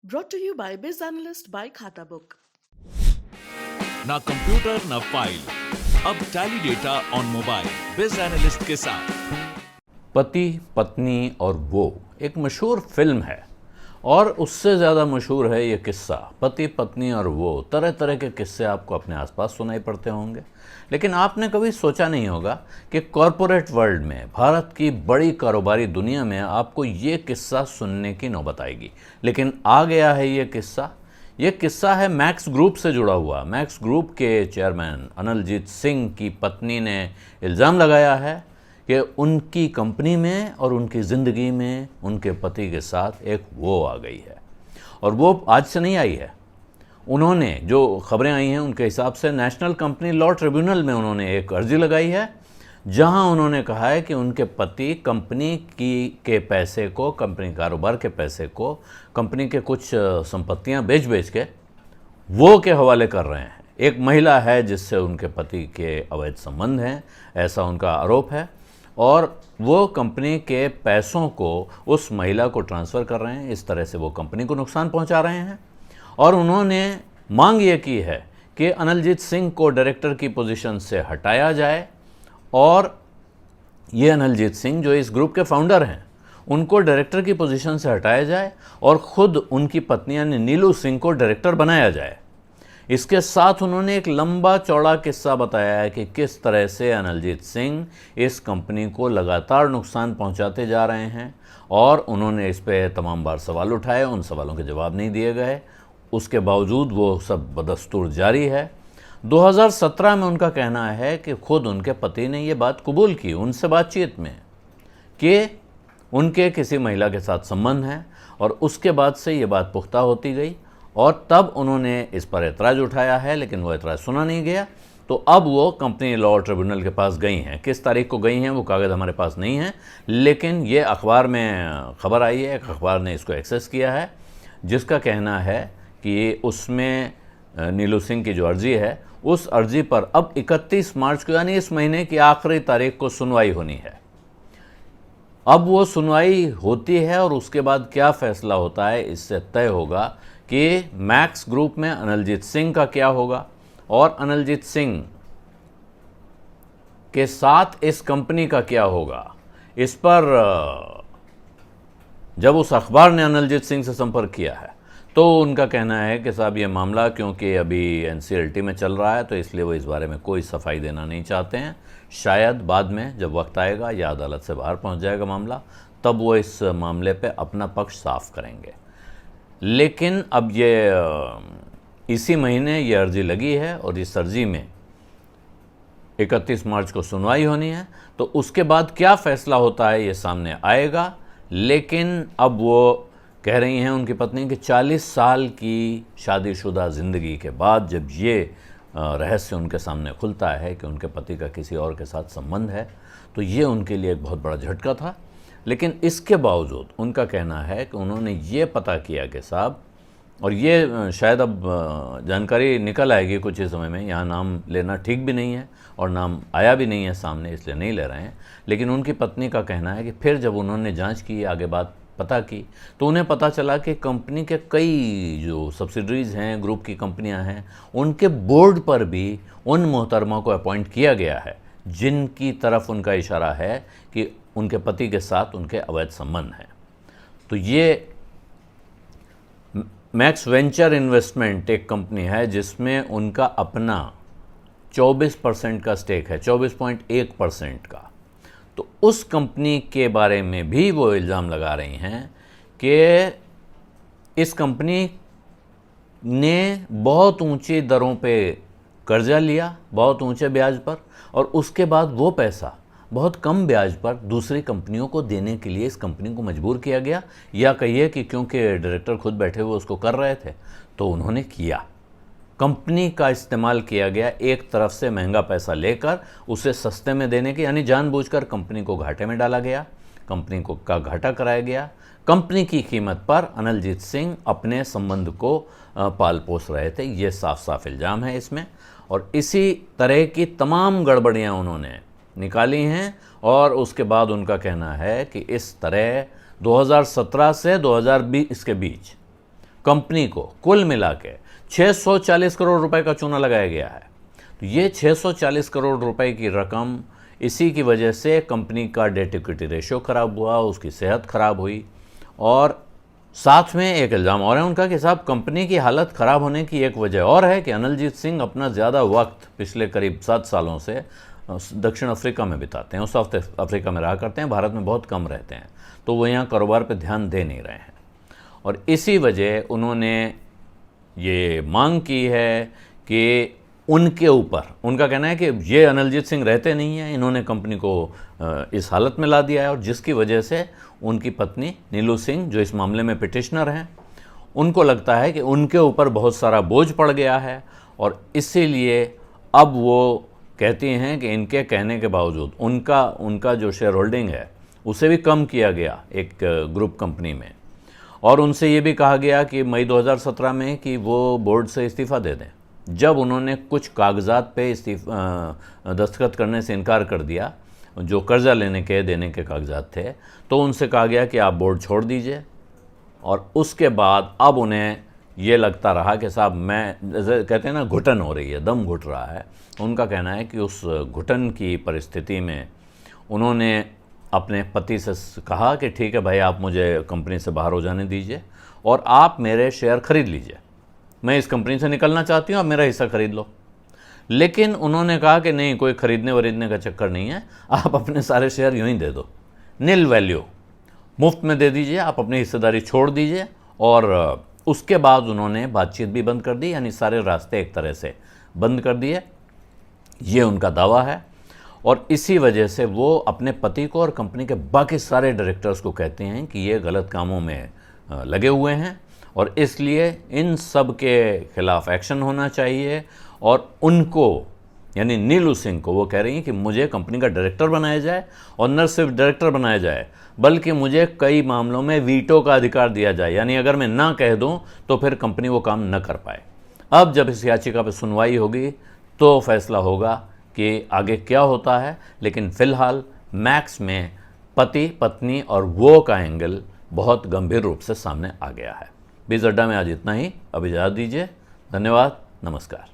Brought to you by Biz Analyst by Khata Book. ना computer ना file, अब tally data on mobile बिज analyst के साथ। पति पत्नी और वो एक मशहूर फिल्म है और उससे ज़्यादा मशहूर है ये किस्सा। पति पत्नी और वो, तरह तरह के किस्से आपको अपने आसपास सुनाई पड़ते होंगे, लेकिन आपने कभी सोचा नहीं होगा कि कॉरपोरेट वर्ल्ड में, भारत की बड़ी कारोबारी दुनिया में आपको ये किस्सा सुनने की नौबत आएगी। लेकिन आ गया है ये किस्सा है मैक्स ग्रुप से जुड़ा हुआ। मैक्स ग्रुप के चेयरमैन अनिलजीत सिंह की पत्नी ने इल्ज़ाम लगाया है कि उनकी कंपनी में और उनकी ज़िंदगी में उनके पति के साथ एक वो आ गई है। और वो आज से नहीं आई है। उन्होंने, जो खबरें आई हैं उनके हिसाब से, नेशनल कंपनी लॉ ट्रिब्यूनल में उन्होंने एक अर्जी लगाई है, जहां उन्होंने कहा है कि उनके पति कंपनी के पैसे को, कंपनी कारोबार के पैसे को, कंपनी के कुछ संपत्तियां बेच के वो के हवाले कर रहे हैं। एक महिला है जिससे उनके पति के अवैध संबंध हैं, ऐसा उनका आरोप है, और वो कंपनी के पैसों को उस महिला को ट्रांसफ़र कर रहे हैं। इस तरह से वो कंपनी को नुकसान पहुंचा रहे हैं। और उन्होंने मांग ये की है कि अनिलजीत सिंह को डायरेक्टर की पोजीशन से हटाया जाए, और ये अनिलजीत सिंह जो इस ग्रुप के फाउंडर हैं, उनको डायरेक्टर की पोजीशन से हटाया जाए और ख़ुद उनकी पत्नी यानी नीलू सिंह को डायरेक्टर बनाया जाए। इसके साथ उन्होंने एक लंबा चौड़ा किस्सा बताया है कि किस तरह से अनिलजीत सिंह इस कंपनी को लगातार नुकसान पहुंचाते जा रहे हैं, और उन्होंने इस पे तमाम बार सवाल उठाए, उन सवालों के जवाब नहीं दिए गए। उसके बावजूद वो सब बदस्तूर जारी है। 2017 में उनका कहना है कि खुद उनके पति ने ये बात कबूल की उनसे बातचीत में कि उनके किसी महिला के साथ संबंध है, और उसके बाद से ये बात पुख्ता होती गई, और तब उन्होंने इस पर एतराज़ उठाया है, लेकिन वो एतराज़ सुना नहीं गया। तो अब वो कंपनी लॉ ट्रिब्यूनल के पास गई हैं। किस तारीख को गई हैं वो कागज़ हमारे पास नहीं है, लेकिन ये अखबार में खबर आई है, एक अखबार ने इसको एक्सेस किया है, जिसका कहना है कि उसमें नीलू सिंह की जो अर्जी है, उस अर्जी पर अब 31 मार्च को, यानी इस महीने की आखिरी तारीख को सुनवाई होनी है। अब वो सुनवाई होती है और उसके बाद क्या फ़ैसला होता है, इससे तय होगा कि मैक्स ग्रुप में अनिलजीत सिंह का क्या होगा, और अनिलजीत सिंह के साथ इस कंपनी का क्या होगा। इस पर जब उस अखबार ने अनिलजीत सिंह से संपर्क किया है, तो उनका कहना है कि साहब ये मामला क्योंकि अभी एनसीएलटी में चल रहा है, तो इसलिए वो इस बारे में कोई सफाई देना नहीं चाहते हैं। शायद बाद में जब वक्त आएगा या अदालत से बाहर पहुंच जाएगा मामला, तब वो इस मामले पे अपना पक्ष साफ करेंगे। लेकिन अब ये इसी महीने ये अर्जी लगी है, और इस अर्जी में 31 मार्च को सुनवाई होनी है। तो उसके बाद क्या फ़ैसला होता है ये सामने आएगा। लेकिन अब वो कह रही हैं, उनकी पत्नी, कि 40 साल की शादीशुदा ज़िंदगी के बाद जब ये रहस्य उनके सामने खुलता है कि उनके पति का किसी और के साथ संबंध है, तो ये उनके लिए एक बहुत बड़ा झटका था। लेकिन इसके बावजूद उनका कहना है कि उन्होंने ये पता किया कि साहब, और ये शायद अब जानकारी निकल आएगी कुछ ही समय में, यहाँ नाम लेना ठीक भी नहीं है और नाम आया भी नहीं है सामने, इसलिए नहीं ले रहे हैं। लेकिन उनकी पत्नी का कहना है कि फिर जब उन्होंने जांच की, आगे बात पता की, तो उन्हें पता चला कि कंपनी के कई जो सब्सिडरीज़ हैं, ग्रुप की कंपनियां हैं, उनके बोर्ड पर भी उन मोहतरमा को अपॉइंट किया गया है जिनकी तरफ उनका इशारा है कि उनके पति के साथ उनके अवैध संबंध हैं। तो ये मैक्स वेंचर इन्वेस्टमेंट एक कंपनी है जिसमें उनका अपना 24% का स्टेक है, 24.1% का। तो उस कंपनी के बारे में भी वो इल्ज़ाम लगा रही हैं कि इस कंपनी ने बहुत ऊंची दरों पे कर्जा लिया, बहुत ऊंचे ब्याज पर, और उसके बाद वो पैसा बहुत कम ब्याज पर दूसरी कंपनियों को देने के लिए इस कंपनी को मजबूर किया गया, या कहिए कि क्योंकि डायरेक्टर खुद बैठे हुए उसको कर रहे थे, तो उन्होंने किया। कंपनी का इस्तेमाल किया गया, एक तरफ से महंगा पैसा लेकर उसे सस्ते में देने के, यानी जानबूझकर कंपनी को घाटे में डाला गया, कंपनी को का घाटा कराया गया। कंपनी की कीमत पर अनिलजीत सिंह अपने संबंध को पाल पोस रहे थे, ये साफ साफ इल्ज़ाम है इसमें। और इसी तरह की तमाम गड़बड़ियाँ उन्होंने निकाली हैं, और उसके बाद उनका कहना है कि इस तरह 2017 से 2020 के बीच कंपनी को कुल मिला के 640 करोड़ रुपए का चूना लगाया गया है। तो ये 640 करोड़ रुपए की रकम, इसी की वजह से कंपनी का डेट इक्विटी रेशियो खराब हुआ, उसकी सेहत खराब हुई। और साथ में एक इल्ज़ाम और है उनका कि साहब कंपनी की हालत ख़राब होने की एक वजह और है कि अनिलजीत सिंह अपना ज़्यादा वक्त पिछले करीब 7 सालों से दक्षिण अफ्रीका में बिताते हैं, साउथ अफ्रीका में रहा करते हैं, भारत में बहुत कम रहते हैं, तो वो यहाँ कारोबार पे ध्यान दे नहीं रहे हैं। और इसी वजह उन्होंने ये मांग की है कि उनके ऊपर, उनका कहना है कि ये अनिलजीत सिंह रहते नहीं हैं, इन्होंने कंपनी को इस हालत में ला दिया है, और जिसकी वजह से उनकी पत्नी नीलू सिंह जो इस मामले में पिटिशनर हैं, उनको लगता है कि उनके ऊपर बहुत सारा बोझ पड़ गया है, और इसीलिए अब वो कहती हैं कि इनके कहने के बावजूद उनका जो शेयर होल्डिंग है उसे भी कम किया गया एक ग्रुप कंपनी में, और उनसे ये भी कहा गया कि मई 2017 में कि वो बोर्ड से इस्तीफ़ा दे दें। जब उन्होंने कुछ कागजात पे दस्तखत करने से इनकार कर दिया, जो कर्जा देने के कागजात थे, तो उनसे कहा गया कि आप बोर्ड छोड़ दीजिए। और उसके बाद अब उन्हें ये लगता रहा कि साहब मैं, जैसे कहते हैं ना घुटन हो रही है, दम घुट रहा है, उनका कहना है कि उस घुटन की परिस्थिति में उन्होंने अपने पति से कहा कि ठीक है भाई, आप मुझे कंपनी से बाहर हो जाने दीजिए और आप मेरे शेयर खरीद लीजिए, मैं इस कंपनी से निकलना चाहती हूँ, आप मेरा हिस्सा खरीद लो। लेकिन उन्होंने कहा कि नहीं, कोई खरीदने वरीदने का चक्कर नहीं है, आप अपने सारे शेयर यूँ ही दे दो, नील वैल्यू, मुफ्त में दे दीजिए, आप अपनी हिस्सेदारी छोड़ दीजिए। और उसके बाद उन्होंने बातचीत भी बंद कर दी, यानी सारे रास्ते एक तरह से बंद कर दिए, ये उनका दावा है। और इसी वजह से वो अपने पति को और कंपनी के बाकी सारे डायरेक्टर्स को कहते हैं कि ये गलत कामों में लगे हुए हैं, और इसलिए इन सब के खिलाफ एक्शन होना चाहिए। और उनको, यानी नीलू सिंह को, वो कह रही हैं कि मुझे कंपनी का डायरेक्टर बनाया जाए, और न सिर्फ डायरेक्टर बनाया जाए बल्कि मुझे कई मामलों में वीटो का अधिकार दिया जाए, यानी अगर मैं ना कह दूं तो फिर कंपनी वो काम न कर पाए। अब जब इस याचिका पर सुनवाई होगी तो फैसला होगा कि आगे क्या होता है। लेकिन फ़िलहाल मैक्स में पति पत्नी और वो का एंगल बहुत गंभीर रूप से सामने आ गया है। बीज अड्डा में आज इतना ही, अब इजाज़त दीजिए। धन्यवाद, नमस्कार।